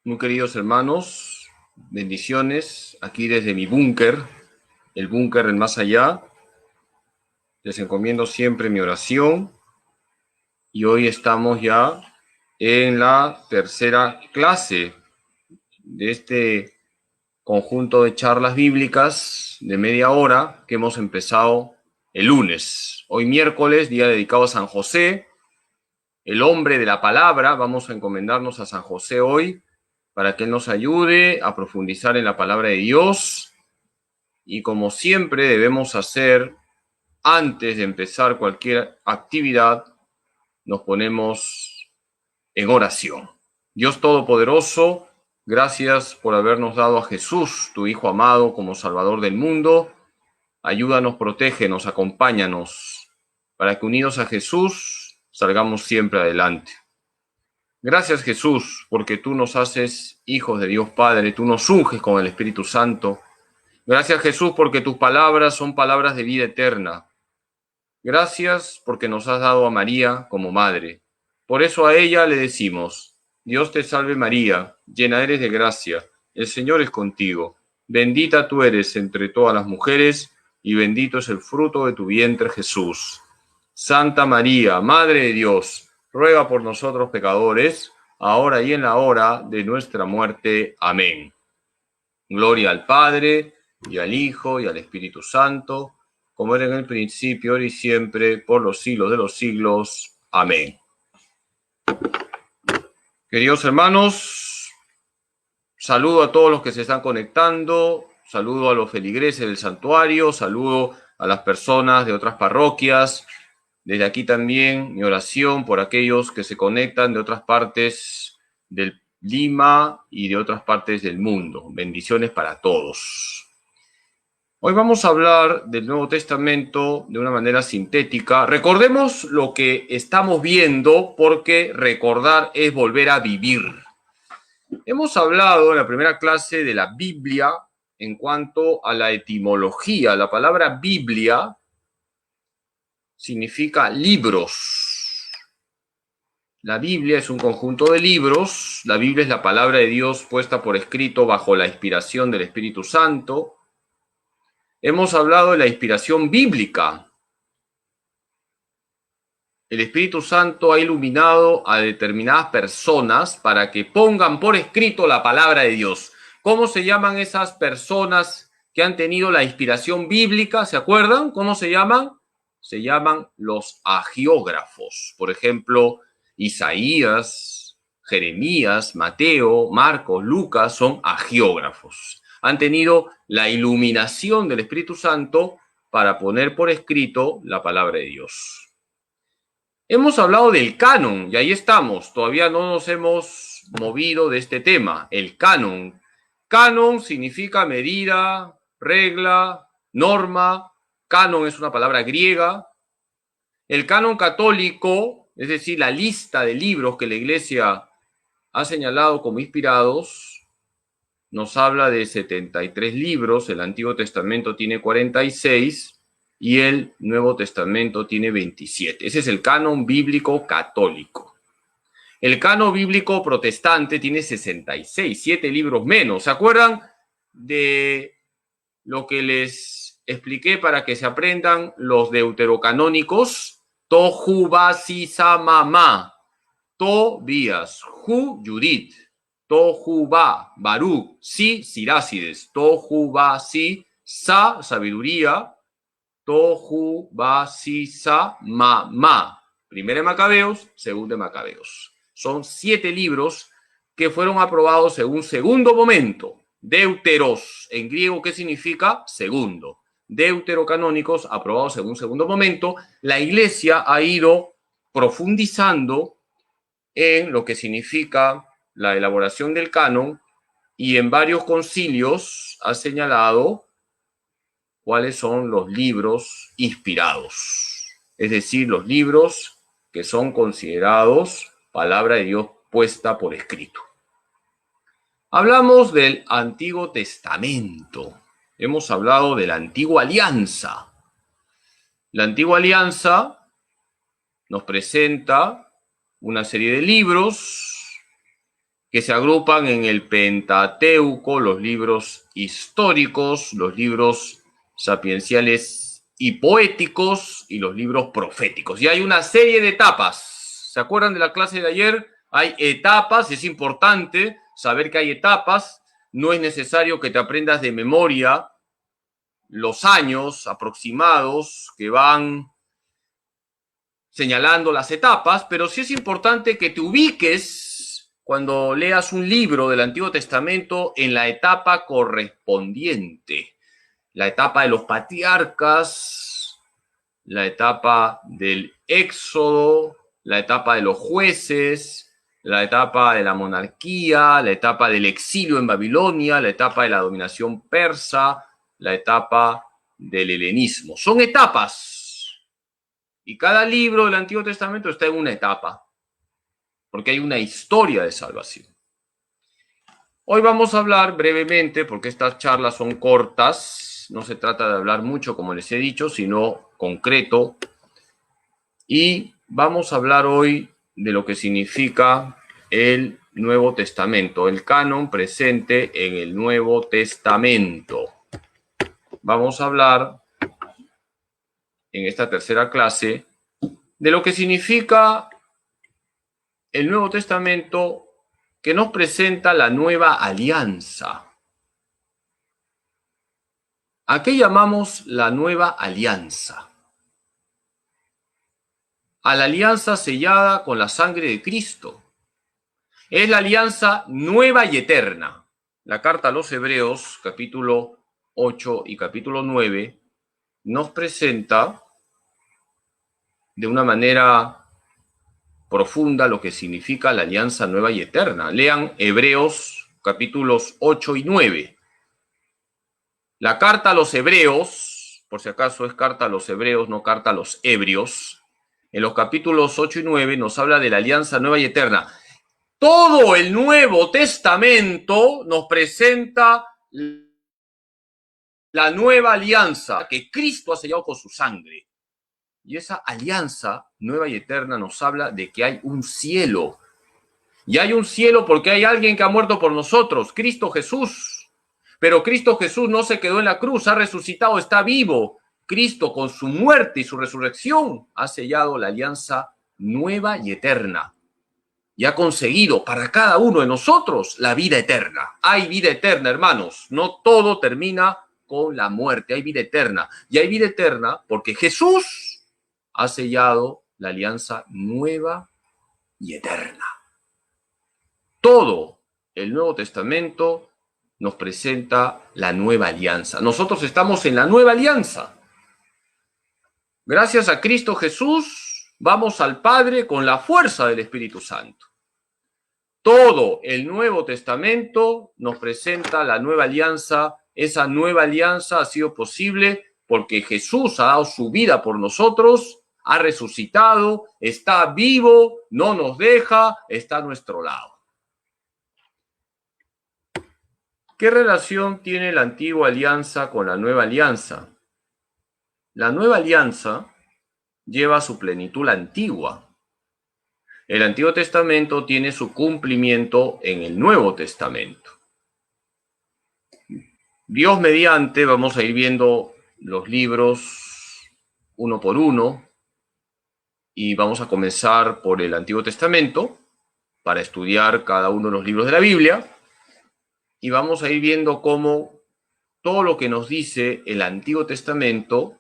Muy queridos hermanos, bendiciones aquí desde mi búnker, el búnker del más allá. Les encomiendo siempre mi oración y hoy estamos ya en la tercera clase de este conjunto de charlas bíblicas de media hora que hemos empezado el lunes. Hoy miércoles, día dedicado a San José, el hombre de la palabra. Vamos a encomendarnos a San José hoy para que Él nos ayude a profundizar en la palabra de Dios. Y como siempre debemos hacer, antes de empezar cualquier actividad, nos ponemos en oración. Dios Todopoderoso, gracias por habernos dado a Jesús, tu Hijo amado, como Salvador del mundo. Ayúdanos, protégenos, acompáñanos, para que unidos a Jesús salgamos siempre adelante. Gracias, Jesús, porque tú nos haces hijos de Dios Padre, tú nos unges con el Espíritu Santo. Gracias, Jesús, porque tus palabras son palabras de vida eterna. Gracias porque nos has dado a María como madre. Por eso a ella le decimos: Dios te salve María, llena eres de gracia, el Señor es contigo. Bendita tú eres entre todas las mujeres, y bendito es el fruto de tu vientre, Jesús. Santa María, Madre de Dios, ruega por nosotros pecadores, ahora y en la hora de nuestra muerte. Amén. Gloria al Padre, y al Hijo, y al Espíritu Santo, como era en el principio, ahora y siempre, por los siglos de los siglos. Amén. Queridos hermanos, saludo a todos los que se están conectando, saludo a los feligreses del santuario, saludo a las personas de otras parroquias. Desde aquí también mi oración por aquellos que se conectan de otras partes del Lima y de otras partes del mundo. Bendiciones para todos. Hoy vamos a hablar del Nuevo Testamento de una manera sintética. Recordemos lo que estamos viendo, porque recordar es volver a vivir. Hemos hablado en la primera clase de la Biblia en cuanto a la etimología. La palabra Biblia significa libros. La Biblia es un conjunto de libros. La Biblia es la palabra de Dios puesta por escrito bajo la inspiración del Espíritu Santo. Hemos hablado de la inspiración bíblica. El Espíritu Santo ha iluminado a determinadas personas para que pongan por escrito la palabra de Dios. ¿Cómo se llaman esas personas que han tenido la inspiración bíblica? ¿Se acuerdan? ¿Cómo se llaman? Se llaman los agiógrafos. Por ejemplo, Isaías, Jeremías, Mateo, Marcos, Lucas son agiógrafos. Han tenido la iluminación del Espíritu Santo para poner por escrito la palabra de Dios. Hemos hablado del canon, y ahí estamos. Todavía no nos hemos movido de este tema. El canon. Canon significa medida, regla, norma. Canon es una palabra griega. El canon católico, es decir, la lista de libros que la Iglesia ha señalado como inspirados, nos habla de 73 libros. El Antiguo Testamento tiene 46 y el Nuevo Testamento tiene 27. Ese es el canon bíblico católico. El canon bíblico protestante tiene 66, 7 libros menos. ¿Se acuerdan de lo que les expliqué para que se aprendan los deuterocanónicos? Tohu Basi Samama, Tobías, Ju Judith, Tohu Ba Baruch, Si Sirácides, Tohu Ba Si Sa Sabiduría, Tohu Ba Si Sa Ma. Primera de Macabeos, segunda de Macabeos. Son 7 libros que fueron aprobados según segundo momento. Deuteros, en griego, ¿qué significa? Segundo. Deuterocanónicos, aprobados según segundo momento. La Iglesia ha ido profundizando en lo que significa la elaboración del canon, y en varios concilios ha señalado cuáles son los libros inspirados, es decir, los libros que son considerados palabra de Dios puesta por escrito. Hablamos del Antiguo Testamento, hemos hablado de la Antigua Alianza. La Antigua Alianza nos presenta una serie de libros que se agrupan en el Pentateuco, los libros históricos, los libros sapienciales y poéticos y los libros proféticos. Y hay una serie de etapas. ¿Se acuerdan de la clase de ayer? Hay etapas, es importante saber que hay etapas. No es necesario que te aprendas de memoria los años aproximados que van señalando las etapas, pero sí es importante que te ubiques cuando leas un libro del Antiguo Testamento en la etapa correspondiente. La etapa de los patriarcas, la etapa del Éxodo, la etapa de los jueces, la etapa de la monarquía, la etapa del exilio en Babilonia, la etapa de la dominación persa, la etapa del helenismo. Son etapas. Y cada libro del Antiguo Testamento está en una etapa, porque hay una historia de salvación. Hoy vamos a hablar brevemente, porque estas charlas son cortas, no se trata de hablar mucho, como les he dicho, sino concreto. Y vamos a hablar hoy de lo que significa el Nuevo Testamento, el canon presente en el Nuevo Testamento. Vamos a hablar en esta tercera clase de lo que significa el Nuevo Testamento, que nos presenta la nueva alianza. ¿A qué llamamos la nueva alianza? A la alianza sellada con la sangre de Cristo. Es la alianza nueva y eterna. La carta a los Hebreos, capítulo 8 y capítulo 9, nos presenta de una manera profunda lo que significa la alianza nueva y eterna. Lean Hebreos capítulos 8 y 9. La carta a los Hebreos, por si acaso es carta a los Hebreos, no carta a los ebrios, en los capítulos 8 y 9 nos habla de la alianza nueva y eterna. Todo el Nuevo Testamento nos presenta la nueva alianza que Cristo ha sellado con su sangre. Y esa alianza nueva y eterna nos habla de que hay un cielo. Y hay un cielo porque hay alguien que ha muerto por nosotros, Cristo Jesús. Pero Cristo Jesús no se quedó en la cruz, ha resucitado, está vivo. Cristo, con su muerte y su resurrección, ha sellado la alianza nueva y eterna. Y ha conseguido para cada uno de nosotros la vida eterna. Hay vida eterna, hermanos. No todo termina con la muerte. Hay vida eterna. Y hay vida eterna porque Jesús ha sellado la alianza nueva y eterna. Todo el Nuevo Testamento nos presenta la nueva alianza. Nosotros estamos en la nueva alianza. Gracias a Cristo Jesús, vamos al Padre con la fuerza del Espíritu Santo. Todo el Nuevo Testamento nos presenta la nueva alianza. Esa nueva alianza ha sido posible porque Jesús ha dado su vida por nosotros, ha resucitado, está vivo, no nos deja, está a nuestro lado. ¿Qué relación tiene la antigua alianza con la nueva alianza? La nueva alianza lleva a su plenitud la antigua. El Antiguo Testamento tiene su cumplimiento en el Nuevo Testamento. Dios mediante, vamos a ir viendo los libros uno por uno y vamos a comenzar por el Antiguo Testamento para estudiar cada uno de los libros de la Biblia y vamos a ir viendo cómo todo lo que nos dice el Antiguo Testamento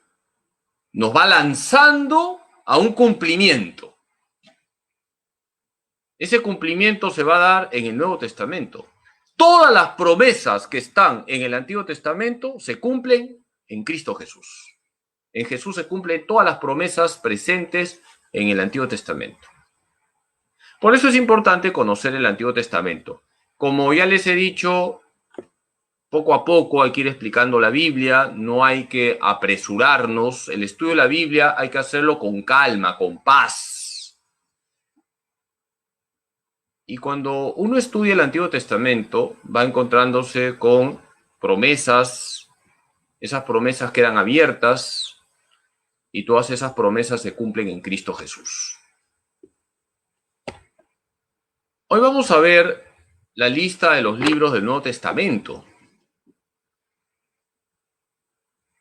nos va lanzando a un cumplimiento. Ese cumplimiento se va a dar en el Nuevo Testamento. Todas las promesas que están en el Antiguo Testamento se cumplen en Cristo Jesús. En Jesús se cumplen todas las promesas presentes en el Antiguo Testamento. Por eso es importante conocer el Antiguo Testamento. Como ya les he dicho, poco a poco hay que ir explicando la Biblia, no hay que apresurarnos. El estudio de la Biblia hay que hacerlo con calma, con paz. Y cuando uno estudia el Antiguo Testamento, va encontrándose con promesas. Esas promesas quedan abiertas y todas esas promesas se cumplen en Cristo Jesús. Hoy vamos a ver la lista de los libros del Nuevo Testamento.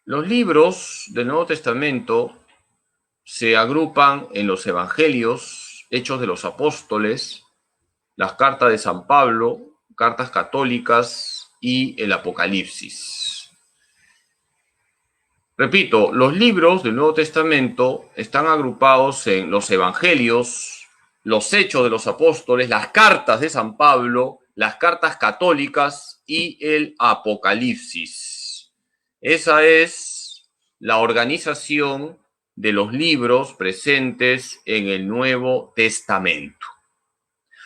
Los libros del Nuevo Testamento se agrupan en los Evangelios, Hechos de los Apóstoles, las cartas de San Pablo, cartas católicas y el Apocalipsis. Repito, los libros del Nuevo Testamento están agrupados en los Evangelios, los Hechos de los Apóstoles, las cartas de San Pablo, las cartas católicas y el Apocalipsis. Esa es la organización de los libros presentes en el Nuevo Testamento.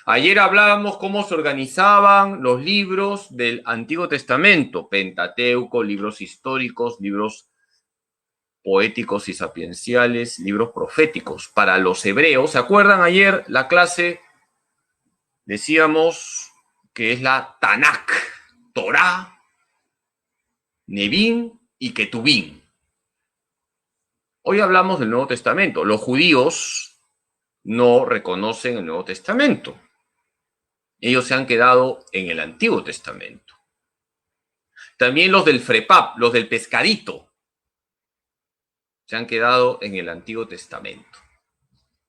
Ayer hablábamos cómo se organizaban los libros del Antiguo Testamento: Pentateuco, libros históricos, libros poéticos y sapienciales, libros proféticos. Para los hebreos, ¿se acuerdan ayer la clase? Decíamos que es la Tanakh, Torá, Nevim y Ketuvim. Hoy hablamos del Nuevo Testamento. Los judíos no reconocen el Nuevo Testamento. Ellos se han quedado en el Antiguo Testamento. También los del Frepap, los del pescadito, se han quedado en el Antiguo Testamento.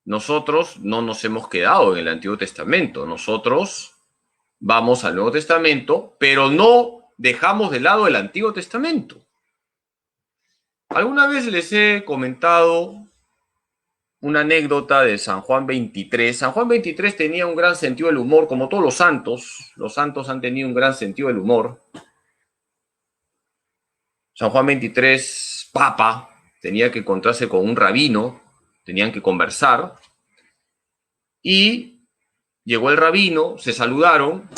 Nosotros no nos hemos quedado en el Antiguo Testamento. Nosotros vamos al Nuevo Testamento, pero no dejamos de lado el Antiguo Testamento. Alguna vez les he comentado una anécdota de San Juan 23. San Juan 23 tenía un gran sentido del humor, como todos los santos. Los santos han tenido un gran sentido del humor. San Juan 23, papa, tenía que encontrarse con un rabino, tenían que conversar. Y llegó el rabino, se saludaron.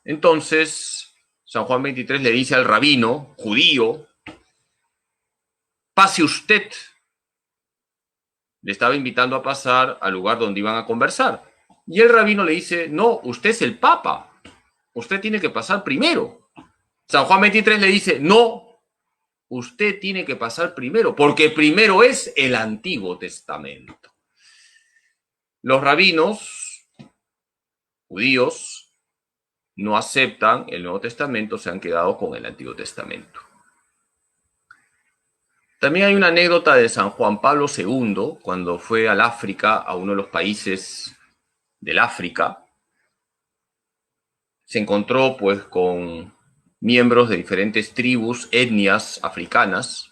Entonces San Juan 23 le dice al rabino judío: pase usted. Le estaba invitando a pasar al lugar donde iban a conversar. Y el rabino le dice: no, usted es el papa. Usted tiene que pasar primero. San Juan 23 le dice: no, usted tiene que pasar primero, porque primero es el Antiguo Testamento. Los rabinos judíos no aceptan el Nuevo Testamento, se han quedado con el Antiguo Testamento. También hay una anécdota de San Juan Pablo II, cuando fue al África, a uno de los países del África. Se encontró pues con miembros de diferentes tribus, etnias africanas,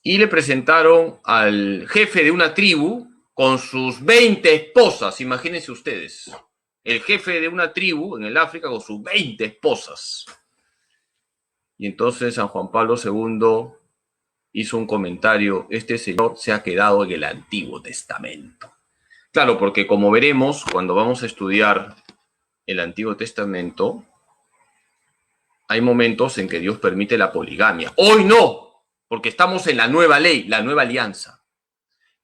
y le presentaron al jefe de una tribu con sus 20 esposas. Imagínense ustedes, el jefe de una tribu en el África con sus 20 esposas. Y entonces San Juan Pablo II hizo un comentario: este señor se ha quedado en el Antiguo Testamento. Claro, porque como veremos cuando vamos a estudiar el Antiguo Testamento, hay momentos en que Dios permite la poligamia. Hoy no, porque estamos en la nueva ley, la nueva alianza.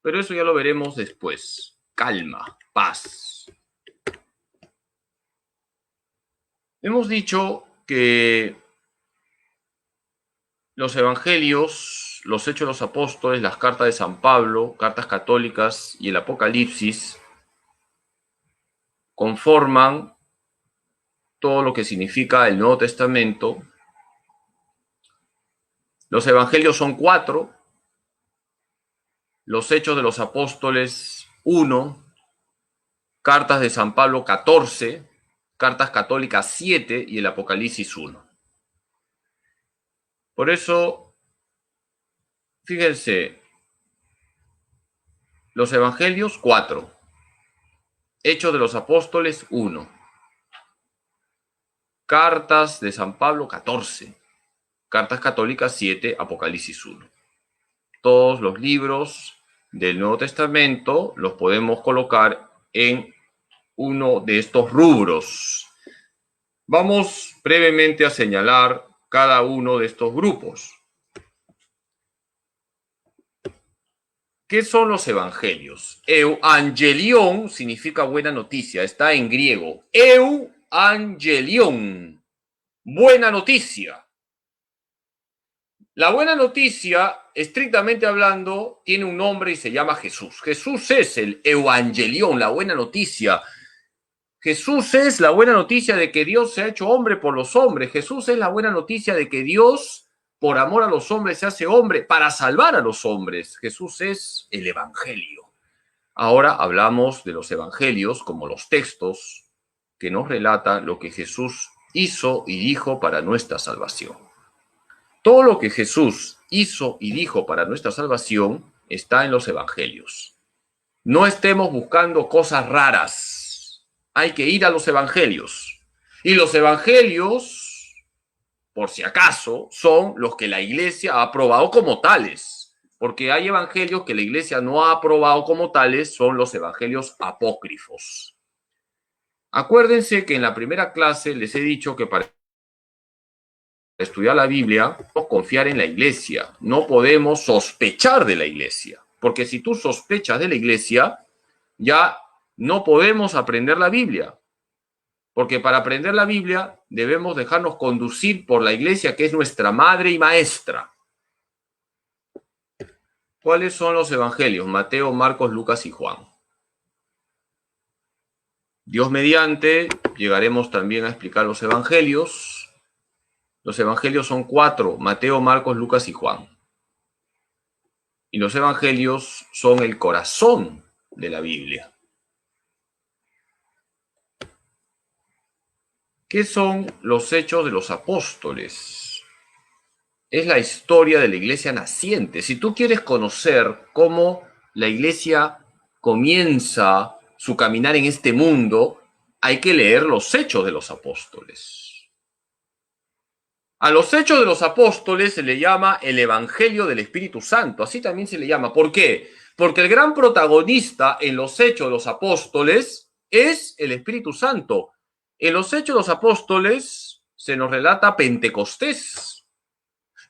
Pero eso ya lo veremos después. Calma, paz. Hemos dicho que los evangelios, los Hechos de los Apóstoles, las cartas de San Pablo, cartas católicas y el Apocalipsis conforman todo lo que significa el Nuevo Testamento. Los evangelios son 4, los Hechos de los Apóstoles 1, cartas de San Pablo 14, cartas católicas 7 y el Apocalipsis 1. Por eso, fíjense, los evangelios 4, Hechos de los Apóstoles 1, cartas de San Pablo 14, cartas católicas 7, Apocalipsis 1. Todos los libros del Nuevo Testamento los podemos colocar en uno de estos rubros. Vamos brevemente a señalar cada uno de estos grupos. ¿Qué son los evangelios? Euangelion significa buena noticia, está en griego. Euangelion, buena noticia. La buena noticia, estrictamente hablando, tiene un nombre y se llama Jesús. Jesús es el Euangelion, la buena noticia. Jesús es la buena noticia de que Dios se ha hecho hombre por los hombres. Jesús es la buena noticia de que Dios, por amor a los hombres, se hace hombre para salvar a los hombres. Jesús es el Evangelio. Ahora hablamos de los evangelios como los textos que nos relatan lo que Jesús hizo y dijo para nuestra salvación. Todo lo que Jesús hizo y dijo para nuestra salvación está en los evangelios. No estemos buscando cosas raras. Hay que ir a los evangelios. Y los evangelios, por si acaso, son los que la iglesia ha aprobado como tales. Porque hay evangelios que la iglesia no ha aprobado como tales, son los evangelios apócrifos. Acuérdense que en la primera clase les he dicho que para estudiar la Biblia, no confiar en la iglesia, no podemos sospechar de la iglesia, porque si tú sospechas de la iglesia, ya no podemos aprender la Biblia, porque para aprender la Biblia debemos dejarnos conducir por la iglesia, que es nuestra madre y maestra. ¿Cuáles son los evangelios? Mateo, Marcos, Lucas y Juan. Dios mediante, llegaremos también a explicar los evangelios. Los evangelios son 4, Mateo, Marcos, Lucas y Juan. Y los evangelios son el corazón de la Biblia. ¿Qué son los hechos de los apóstoles? Es la historia de la iglesia naciente. Si tú quieres conocer cómo la iglesia comienza su caminar en este mundo, hay que leer los hechos de los apóstoles. A los hechos de los apóstoles se le llama el Evangelio del Espíritu Santo. Así también se le llama. ¿Por qué? Porque el gran protagonista en los hechos de los apóstoles es el Espíritu Santo. En los hechos de los apóstoles se nos relata Pentecostés.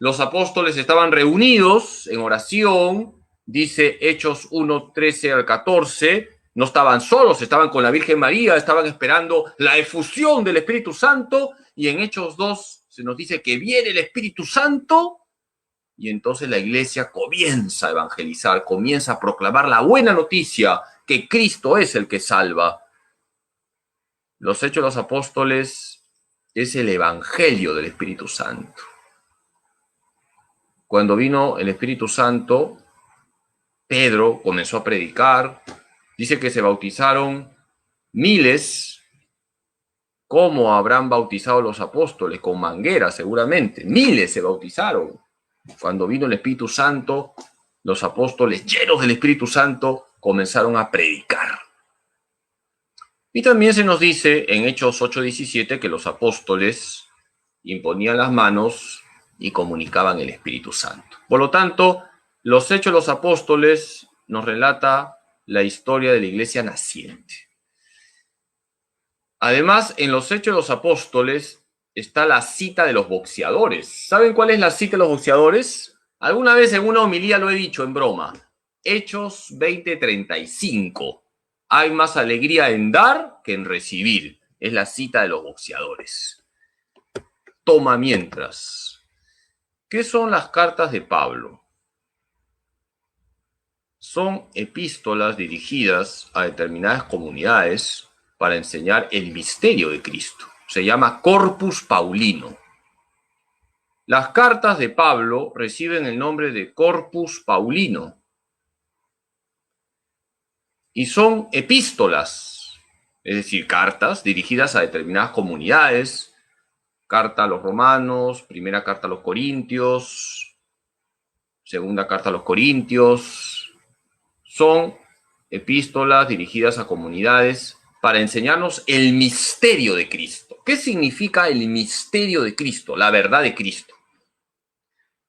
Los apóstoles estaban reunidos en oración, dice Hechos 1, 13 al 14, no estaban solos, estaban con la Virgen María, estaban esperando la efusión del Espíritu Santo, y en Hechos 2 se nos dice que viene el Espíritu Santo, y entonces la iglesia comienza a evangelizar, comienza a proclamar la buena noticia, que Cristo es el que salva. Los Hechos de los Apóstoles es el Evangelio del Espíritu Santo. Cuando vino el Espíritu Santo, Pedro comenzó a predicar. Dice que se bautizaron miles. ¿Cómo habrán bautizado los apóstoles? Con mangueras, seguramente. Miles se bautizaron. Cuando vino el Espíritu Santo, los apóstoles, llenos del Espíritu Santo, comenzaron a predicar. Y también se nos dice en Hechos 8:17 que los apóstoles imponían las manos y comunicaban el Espíritu Santo. Por lo tanto, los Hechos de los Apóstoles nos relata la historia de la iglesia naciente. Además, en los Hechos de los Apóstoles está la cita de los boxeadores. ¿Saben cuál es la cita de los boxeadores? Alguna vez en una homilía lo he dicho en broma. Hechos 20:35. Hay más alegría en dar que en recibir. Es la cita de los boxeadores. Toma mientras. ¿Qué son las cartas de Pablo? Son epístolas dirigidas a determinadas comunidades para enseñar el misterio de Cristo. Se llama Corpus Paulino. Las cartas de Pablo reciben el nombre de Corpus Paulino y son epístolas, es decir, cartas dirigidas a determinadas comunidades. Carta a los romanos, primera carta a los corintios, segunda carta a los corintios. Son epístolas dirigidas a comunidades para enseñarnos el misterio de Cristo. ¿Qué significa el misterio de Cristo? La verdad de Cristo.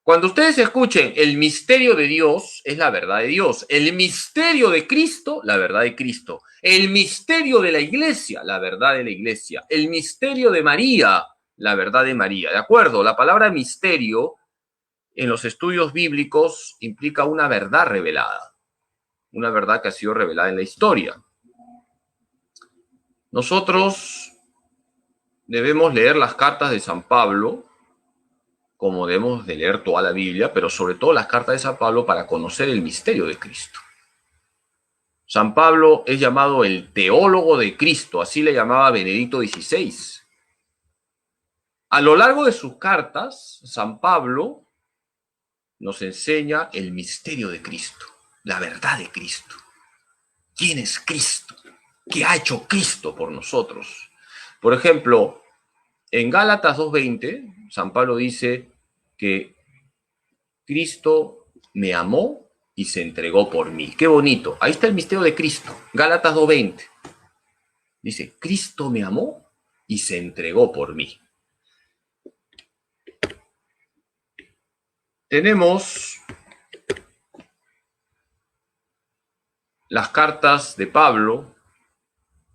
Cuando ustedes escuchen el misterio de Dios, es la verdad de Dios. El misterio de Cristo, la verdad de Cristo. El misterio de la iglesia, la verdad de la iglesia. El misterio de María, la verdad de María. ¿De acuerdo? La palabra misterio en los estudios bíblicos implica una verdad revelada. Una verdad que ha sido revelada en la historia. Nosotros debemos leer las cartas de San Pablo, como debemos de leer toda la Biblia, pero sobre todo las cartas de San Pablo para conocer el misterio de Cristo. San Pablo es llamado el teólogo de Cristo, así le llamaba Benedicto XVI. A lo largo de sus cartas, San Pablo nos enseña el misterio de Cristo, la verdad de Cristo. ¿Quién es Cristo? ¿Qué ha hecho Cristo por nosotros? Por ejemplo, en Gálatas 2:20, San Pablo dice que Cristo me amó y se entregó por mí. Qué bonito. Ahí está el misterio de Cristo. Gálatas 2:20. Dice, Cristo me amó y se entregó por mí. Tenemos las cartas de Pablo,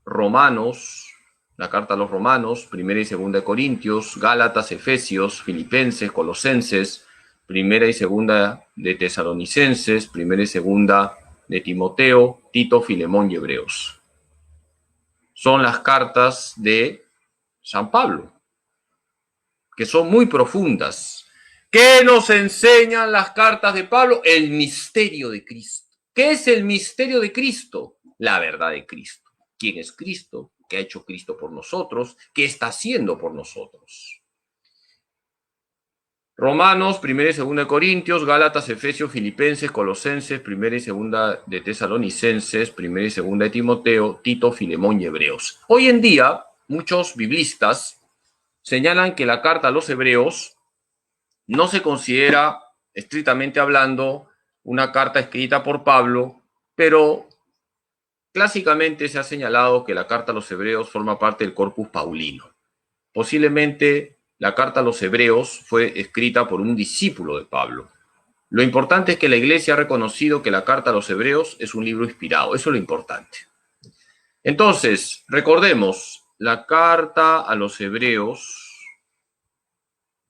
Romanos, la carta a los Romanos, primera y segunda de Corintios, Gálatas, Efesios, Filipenses, Colosenses, primera y segunda de Tesalonicenses, primera y segunda de Timoteo, Tito, Filemón y Hebreos. Son las cartas de San Pablo, que son muy profundas. ¿Qué nos enseñan las cartas de Pablo? El misterio de Cristo. ¿Qué es el misterio de Cristo? La verdad de Cristo. ¿Quién es Cristo? ¿Qué ha hecho Cristo por nosotros? ¿Qué está haciendo por nosotros? Romanos, primera y segunda de Corintios, Gálatas, Efesios, Filipenses, Colosenses, primera y segunda de Tesalonicenses, primera y segunda de Timoteo, Tito, Filemón y Hebreos. Hoy en día, muchos biblistas señalan que la carta a los Hebreos no se considera, estrictamente hablando, una carta escrita por Pablo, pero clásicamente se ha señalado que la carta a los Hebreos forma parte del Corpus Paulino. Posiblemente la carta a los Hebreos fue escrita por un discípulo de Pablo. Lo importante es que la Iglesia ha reconocido que la carta a los Hebreos es un libro inspirado. Eso es lo importante. Entonces, recordemos, la carta a los Hebreos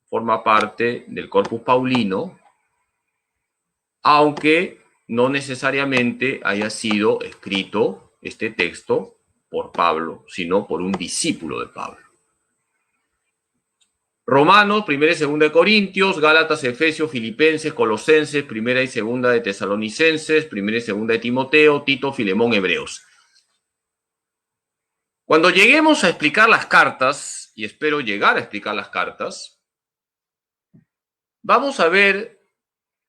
forma parte del Corpus Paulino, aunque no necesariamente haya sido escrito este texto por Pablo, sino por un discípulo de Pablo. Romanos, primera y segunda de Corintios, Gálatas, Efesios, Filipenses, Colosenses, primera y segunda de Tesalonicenses, primera y segunda de Timoteo, Tito, Filemón, Hebreos. Cuando lleguemos a explicar las cartas, y espero llegar a explicar las cartas, vamos a ver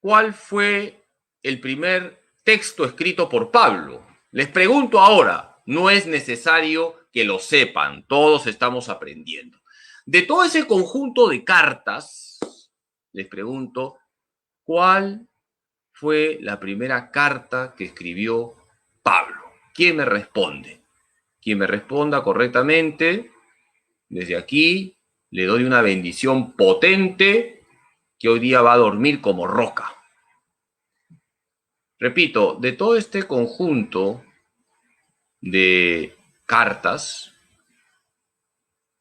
cuál fue el primer texto escrito por Pablo. Les pregunto ahora, no es necesario que lo sepan, todos estamos aprendiendo. De todo ese conjunto de cartas, les pregunto, ¿cuál fue la primera carta que escribió Pablo? ¿Quién me responde? Quien me responda correctamente, desde aquí le doy una bendición potente que hoy día va a dormir como roca. Repito, de todo este conjunto de cartas,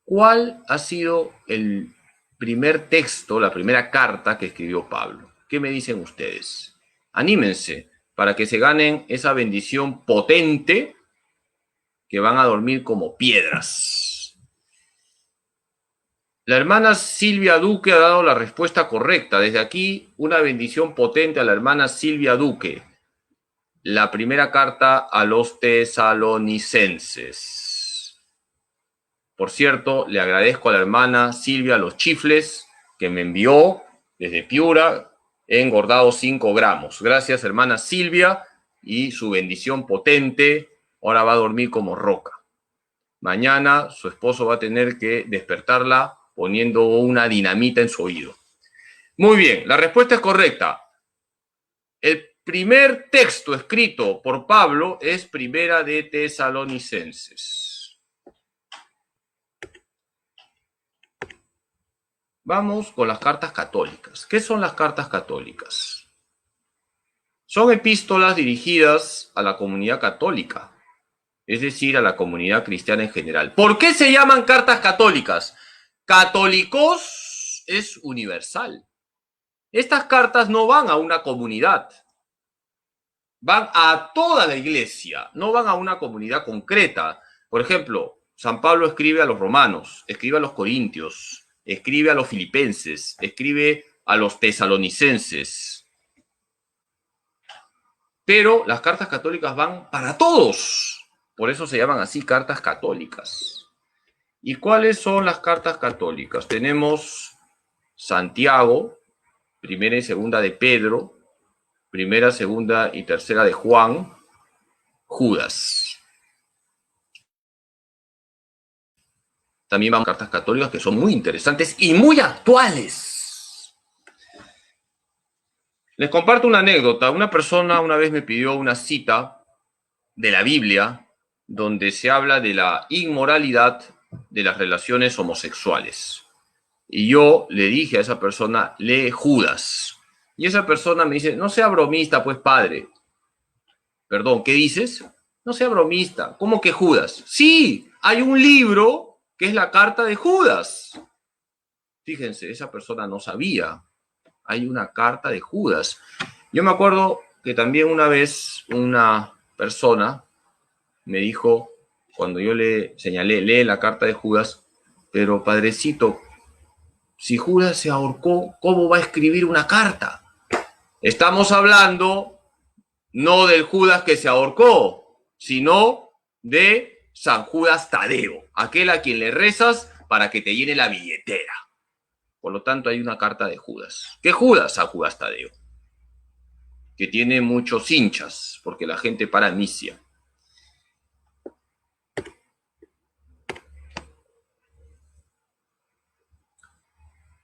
¿cuál ha sido el primer texto, la primera carta que escribió Pablo? ¿Qué me dicen ustedes? Anímense para que se ganen esa bendición potente que van a dormir como piedras. La hermana Silvia Duque ha dado la respuesta correcta. Desde aquí, una bendición potente a la hermana Silvia Duque. La primera carta a los tesalonicenses. Por cierto, le agradezco a la hermana Silvia los chifles que me envió desde Piura. He engordado 5 gramos. Gracias, hermana Silvia, y su bendición potente. Ahora va a dormir como roca. Mañana su esposo va a tener que despertarla poniendo una dinamita en su oído. Muy bien, la respuesta es correcta. El primer texto escrito por Pablo es Primera de Tesalonicenses. Vamos con las cartas católicas. ¿Qué son las cartas católicas? Son epístolas dirigidas a la comunidad católica, es decir, a la comunidad cristiana en general. ¿Por qué se llaman cartas católicas? Católicos es universal. Estas cartas no van a una comunidad, van a toda la iglesia, no van a una comunidad concreta. Por ejemplo, San Pablo escribe a los romanos, escribe a los corintios, escribe a los filipenses, escribe a los tesalonicenses. pero las cartas católicas van para todos. Por eso se llaman así cartas católicas. ¿Y cuáles son las cartas católicas? Tenemos Santiago, primera y segunda de Pedro, primera, segunda y tercera de Juan, Judas. También van cartas católicas que son muy interesantes y muy actuales. Les comparto una anécdota. Una persona una vez me pidió una cita de la Biblia donde se habla de la inmoralidad de las relaciones homosexuales. Y yo le dije a esa persona, lee Judas. Y esa persona me dice, no sea bromista, pues padre. Perdón, ¿qué dices? No sea bromista. ¿Cómo que Judas? Sí, hay un libro que es la carta de Judas. Fíjense, esa persona no sabía. Hay una carta de Judas. Yo me acuerdo que también una vez una persona me dijo, cuando yo le señalé, lee la carta de Judas, pero padrecito, si Judas se ahorcó, ¿cómo va a escribir una carta? Estamos hablando no del Judas que se ahorcó, sino de San Judas Tadeo, aquel a quien le rezas para que te llene la billetera. Por lo tanto, hay una carta de Judas. ¿Qué Judas? San Judas Tadeo, que tiene muchos hinchas, porque la gente para misia.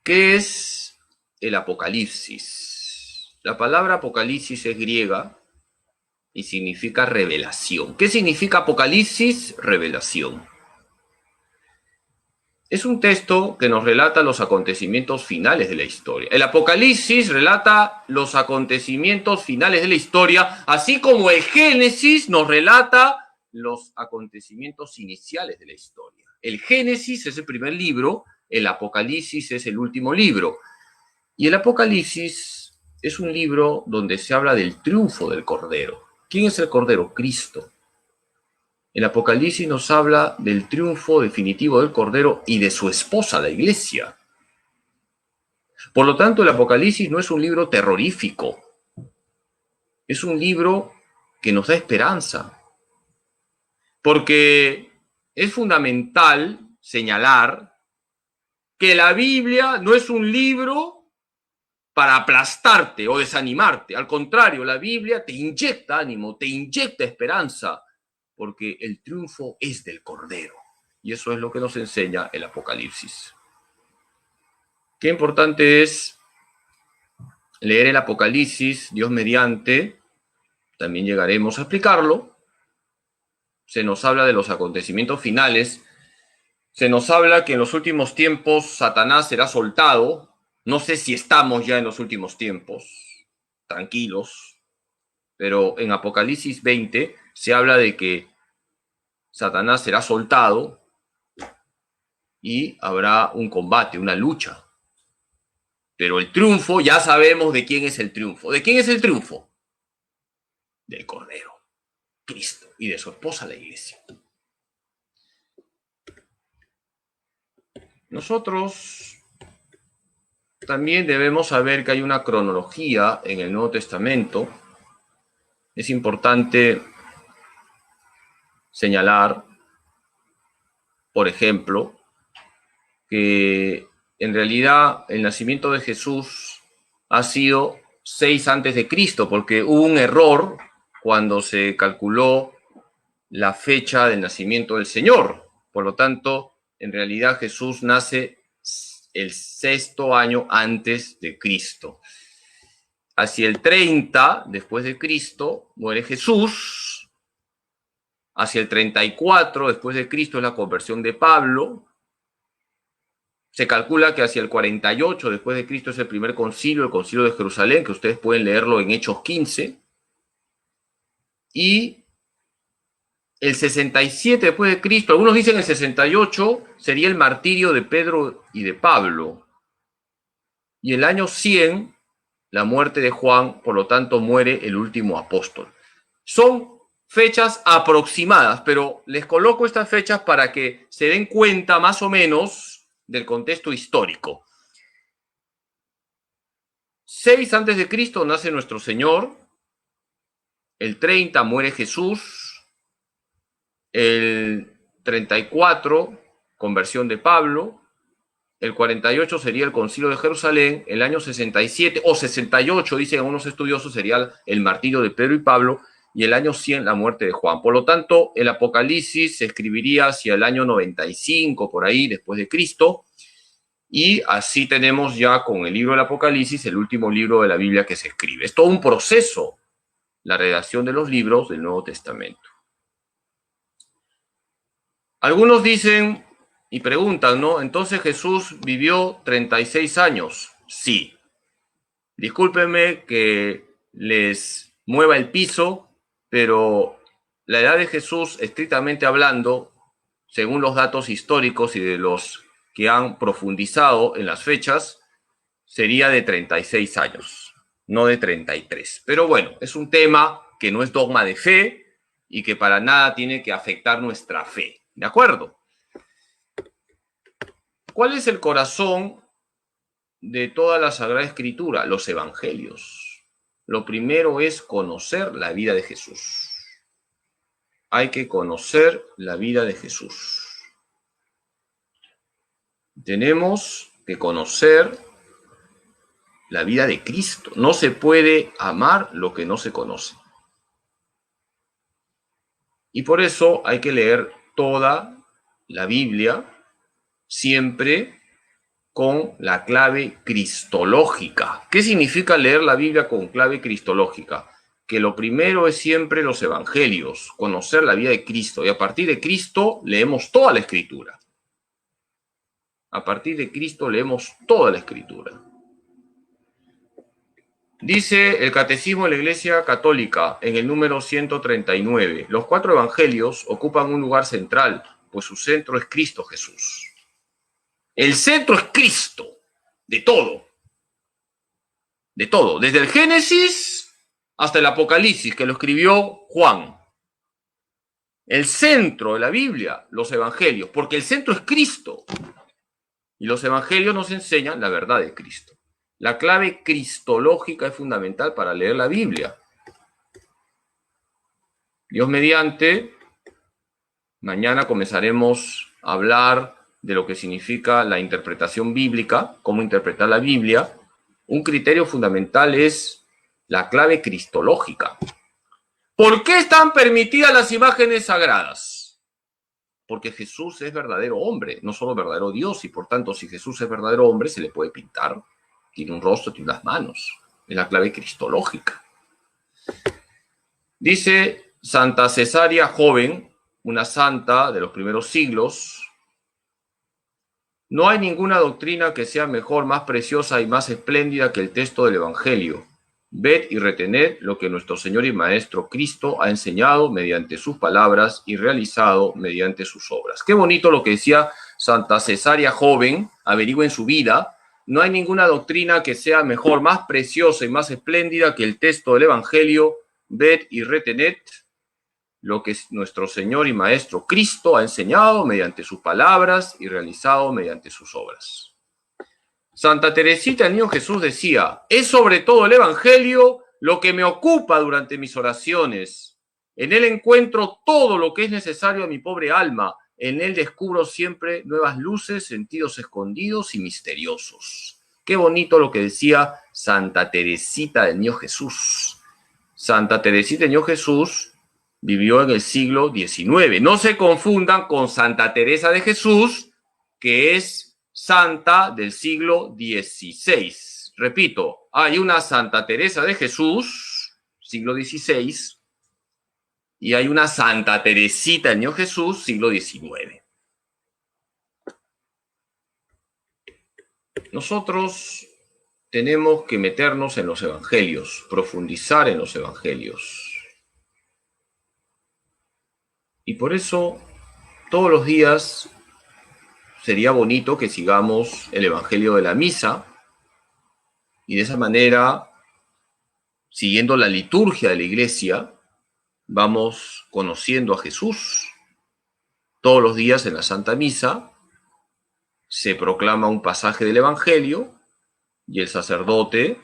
¿Qué es el Apocalipsis? La palabra Apocalipsis es griega y significa revelación. ¿Qué significa Apocalipsis? Revelación. Es un texto que nos relata los acontecimientos finales de la historia. El Apocalipsis relata los acontecimientos finales de la historia, así como el Génesis nos relata los acontecimientos iniciales de la historia. El Génesis es el primer libro, el Apocalipsis es el último libro. Y el Apocalipsis es un libro donde se habla del triunfo del Cordero. ¿Quién es el Cordero? Cristo. El Apocalipsis nos habla del triunfo definitivo del Cordero y de su esposa, la Iglesia. Por lo tanto, el Apocalipsis no es un libro terrorífico. Es un libro que nos da esperanza. Porque es fundamental señalar que la Biblia no es un libro para aplastarte o desanimarte. Al contrario, la Biblia te inyecta ánimo, te inyecta esperanza, porque el triunfo es del Cordero. Y eso es lo que nos enseña el Apocalipsis. Qué importante es leer el Apocalipsis, Dios mediante, también llegaremos a explicarlo. Se nos habla de los acontecimientos finales, se nos habla que en los últimos tiempos Satanás será soltado. No sé si estamos ya en los últimos tiempos, tranquilos, pero en Apocalipsis 20 se habla de que Satanás será soltado y habrá un combate, una lucha. Pero el triunfo, ya sabemos de quién es el triunfo. ¿De quién es el triunfo? Del Cordero, Cristo, y de su esposa, la Iglesia. Nosotros también debemos saber que hay una cronología en el Nuevo Testamento. Es importante señalar, por ejemplo, que en realidad el nacimiento de Jesús ha sido 6 antes de Cristo, porque hubo un error cuando se calculó la fecha del nacimiento del Señor. Por lo tanto, en realidad Jesús nace el 6º año antes de Cristo. Hacia el 30 después de Cristo muere Jesús. Hacia el 34 después de Cristo es la conversión de Pablo. Se calcula que hacia el 48 después de Cristo es el primer concilio, el concilio de Jerusalén, que ustedes pueden leerlo en Hechos 15. Y el 67 después de Cristo, algunos dicen el 68, sería el martirio de Pedro y de Pablo. Y el año 100, la muerte de Juan, por lo tanto muere el último apóstol. Son fechas aproximadas, pero les coloco estas fechas para que se den cuenta más o menos del contexto histórico. 6 antes de Cristo nace nuestro Señor. El 30 muere Jesús. El 34, conversión de Pablo. El 48 sería el Concilio de Jerusalén. El año 67 o 68, dicen algunos estudiosos, sería el martirio de Pedro y Pablo. Y el año 100, la muerte de Juan. Por lo tanto, el Apocalipsis se escribiría hacia el año 95, por ahí, después de Cristo. Y así tenemos ya con el libro del Apocalipsis, el último libro de la Biblia que se escribe. Es todo un proceso, la redacción de los libros del Nuevo Testamento. Algunos dicen y preguntan, ¿no? Entonces Jesús vivió 36 años. Sí. Discúlpenme que les mueva el piso, pero la edad de Jesús, estrictamente hablando, según los datos históricos y de los que han profundizado en las fechas, sería de 36 años, no de 33. Pero bueno, es un tema que no es dogma de fe y que para nada tiene que afectar nuestra fe. ¿De acuerdo? ¿Cuál es el corazón de toda la Sagrada Escritura? Los evangelios. Lo primero es conocer la vida de Jesús. Hay que conocer la vida de Jesús. Tenemos que conocer la vida de Cristo. No se puede amar lo que no se conoce. Y por eso hay que leer toda la Biblia siempre con la clave cristológica. ¿Qué significa leer la Biblia con clave cristológica? Que lo primero es siempre los evangelios, conocer la vida de Cristo. Y a partir de Cristo leemos toda la Escritura. A partir de Cristo leemos toda la Escritura. Dice el Catecismo de la Iglesia Católica en el número 139, los 4 evangelios ocupan un lugar central, pues su centro es Cristo Jesús. El centro es Cristo, de todo. De todo, desde el Génesis hasta el Apocalipsis, que lo escribió Juan. El centro de la Biblia, los evangelios, porque el centro es Cristo. Y los evangelios nos enseñan la verdad de Cristo. La clave cristológica es fundamental para leer la Biblia. Dios mediante, mañana comenzaremos a hablar de lo que significa la interpretación bíblica, cómo interpretar la Biblia. Un criterio fundamental es la clave cristológica. ¿Por qué están permitidas las imágenes sagradas? Porque Jesús es verdadero hombre, no solo verdadero Dios, y por tanto, si Jesús es verdadero hombre, se le puede pintar. Tiene un rostro, tiene unas manos. Es la clave cristológica. Dice Santa Cesaria Joven, una santa de los primeros siglos: no hay ninguna doctrina que sea mejor, más preciosa y más espléndida que el texto del Evangelio. Ved y retened lo que nuestro Señor y Maestro Cristo ha enseñado mediante sus palabras y realizado mediante sus obras. Qué bonito lo que decía Santa Cesaria Joven, averigüen su vida. No hay ninguna doctrina que sea mejor, más preciosa y más espléndida que el texto del Evangelio. Ved y retened lo que nuestro Señor y Maestro Cristo ha enseñado mediante sus palabras y realizado mediante sus obras. Santa Teresita del Niño Jesús decía: es sobre todo el Evangelio lo que me ocupa durante mis oraciones. En él encuentro todo lo que es necesario a mi pobre alma. En él descubro siempre nuevas luces, sentidos escondidos y misteriosos. Qué bonito lo que decía Santa Teresita del Niño Jesús. Santa Teresita del Niño Jesús vivió en el siglo XIX. No se confundan con Santa Teresa de Jesús, que es santa del siglo XVI. Repito, hay una Santa Teresa de Jesús, siglo XVI, y hay una Santa Teresita del Niño Jesús, siglo XIX. Nosotros tenemos que meternos en los evangelios, profundizar en los evangelios. Y por eso, todos los días sería bonito que sigamos el evangelio de la misa y de esa manera, siguiendo la liturgia de la iglesia, vamos conociendo a Jesús. Todos los días en la Santa Misa se proclama un pasaje del evangelio y el sacerdote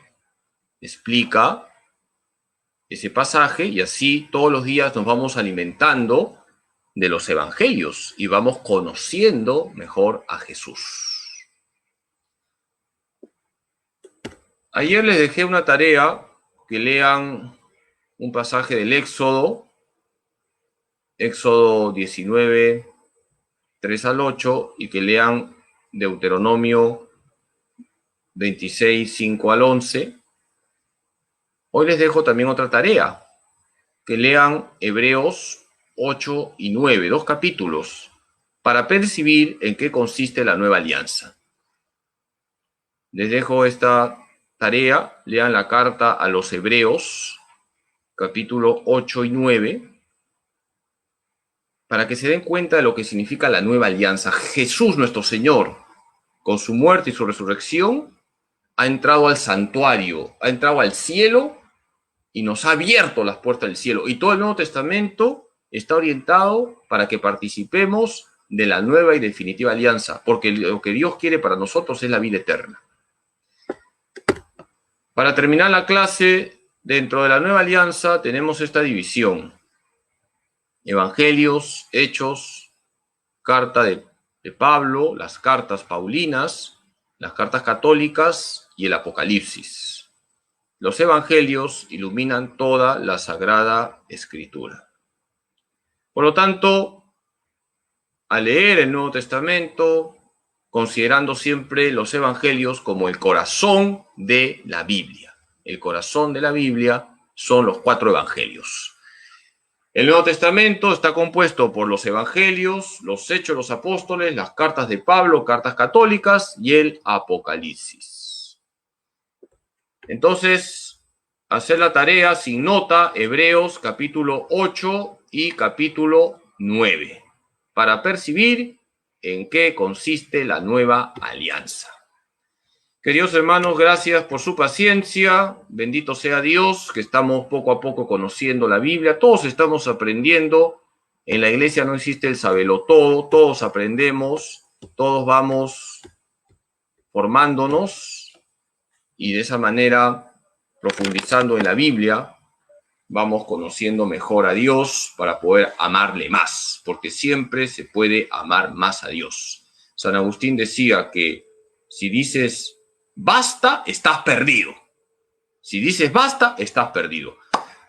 explica ese pasaje y así todos los días nos vamos alimentando de los evangelios y vamos conociendo mejor a Jesús. Ayer les dejé una tarea que lean un pasaje del Éxodo 19, 3 al 8, y que lean Deuteronomio 26, 5 al 11. Hoy les dejo también otra tarea, que lean Hebreos 8 y 9, 2 capítulos, para percibir en qué consiste la nueva alianza. Les dejo esta tarea, lean la carta a los Hebreos, capítulo 8 y 9, para que se den cuenta de lo que significa la nueva alianza. Jesús, nuestro Señor, con su muerte y su resurrección, ha entrado al santuario, ha entrado al cielo y nos ha abierto las puertas del cielo. Y todo el Nuevo Testamento está orientado para que participemos de la nueva y definitiva alianza, porque lo que Dios quiere para nosotros es la vida eterna. Para terminar la clase, dentro de la nueva alianza tenemos esta división: Evangelios, Hechos, carta de Pablo, las cartas paulinas, las cartas católicas y el Apocalipsis. Los evangelios iluminan toda la Sagrada Escritura. Por lo tanto, al leer el Nuevo Testamento, considerando siempre los evangelios como el corazón de la Biblia. El corazón de la Biblia son los 4 evangelios. El Nuevo Testamento está compuesto por los evangelios, los hechos de los apóstoles, las cartas de Pablo, cartas católicas y el Apocalipsis. Entonces, hacer la tarea sin nota, Hebreos capítulo 8 y capítulo 9, para percibir en qué consiste la nueva alianza. Queridos hermanos, gracias por su paciencia. Bendito sea Dios, que estamos poco a poco conociendo la Biblia. Todos estamos aprendiendo. En la iglesia no existe el sabelotodo. Todos aprendemos, todos vamos formándonos y de esa manera, profundizando en la Biblia, vamos conociendo mejor a Dios para poder amarle más, porque siempre se puede amar más a Dios. San Agustín decía que si dices basta, estás perdido. Si dices basta, estás perdido.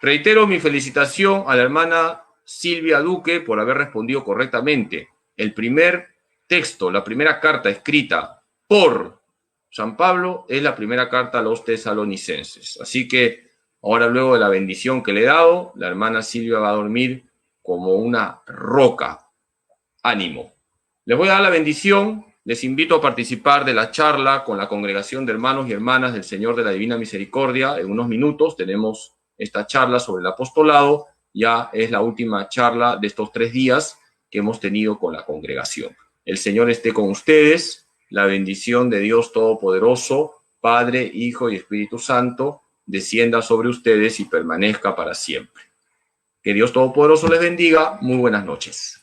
Reitero mi felicitación a la hermana Silvia Duque por haber respondido correctamente. El primer texto, la primera carta escrita por San Pablo es la primera carta a los tesalonicenses. Así que ahora, luego de la bendición que le he dado, la hermana Silvia va a dormir como una roca. Ánimo. Les voy a dar la bendición. Les invito a participar de la charla con la congregación de hermanos y hermanas del Señor de la Divina Misericordia. En unos minutos tenemos esta charla sobre el apostolado. Ya es la última charla de estos 3 días que hemos tenido con la congregación. El Señor esté con ustedes. La bendición de Dios Todopoderoso, Padre, Hijo y Espíritu Santo, descienda sobre ustedes y permanezca para siempre. Que Dios Todopoderoso les bendiga. Muy buenas noches.